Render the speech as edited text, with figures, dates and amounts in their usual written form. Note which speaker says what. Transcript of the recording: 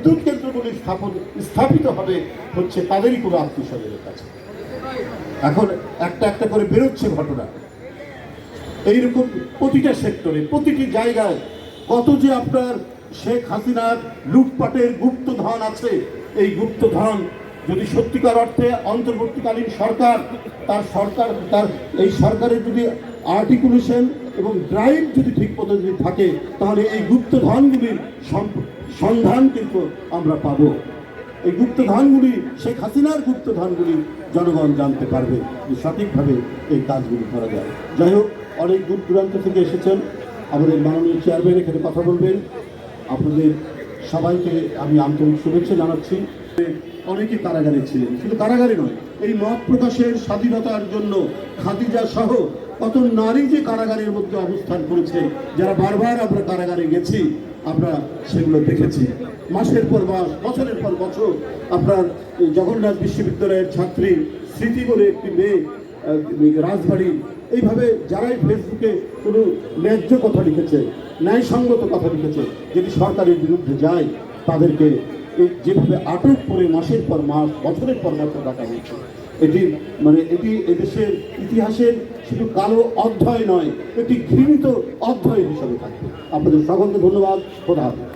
Speaker 1: বিদ্যুৎ কেন্দ্রগুলি স্থাপিত হবে হচ্ছে তাদেরই কোনো আত্মীয়স্বজনের কাছে। এখন একটা একটা করে বেরোচ্ছে ঘটনা, এইরকম প্রতিটা সেক্টরে প্রতিটি জায়গায় কত যে আপনার শেখ হাসিনার লুটপাটের গুপ্তধন আছে। এই গুপ্তধন যদি সত্যিকার অর্থে অন্তর্বর্তীকালীন সরকার তার এই সরকারের যদি আর্টিকুলেশন এবং ড্রাইভ যদি ঠিক মতো যদি থাকে, তাহলে এই গুপ্তধনগুলির সন্ধান কিন্তু আমরা পাবো। এই গুপ্তধনগুলি, শেখ হাসিনার গুপ্তধনগুলি জনগণ জানতে পারবে যে সঠিকভাবে এই কাজগুলি করা যায়। যাই হোক, অনেক দূর দূরান্ত থেকে এসেছেন, আমাদের মাননীয় চেয়ারম্যান এখানে কথা বলবেন। আপনাদের সবাইকে আমি আন্তরিক শুভেচ্ছা জানাচ্ছি। অনেকে কারাগারে ছিলেন, শুধু কারাগারে নয়, এই মত প্রকাশের স্বাধীনতার জন্য খাদিজা সহ কত নারী যে কারাগারের মধ্যে অবস্থান করেছে, যারা বারবার আমরা কারাগারে গেছি, আমরা সেগুলো দেখেছি। মাসের পর মাস, বছরের পর বছর আপনার জগন্নাথ বিশ্ববিদ্যালয়ের ছাত্রী স্মৃতি বলে একটি মেয়ে, রাজবাড়ি, এইভাবে যারাই ফেসবুকে কোনো ন্যায্য কথা লিখেছে, ন্যায়সঙ্গত কথা লিখেছে, যদি সরকারের বিরুদ্ধে যায়, তাদেরকে যেভাবে আটক করে মাসের পর মাস, বছরের পর বছর রাখা হয়েছে, এটি এদেশের ইতিহাসের শুধু কালো অধ্যায় নয়, একটি ঘৃণিত অধ্যায় হিসাবে থাকবে। আপনাদের সকলকে ধন্যবাদ। খোদা হাফেজ।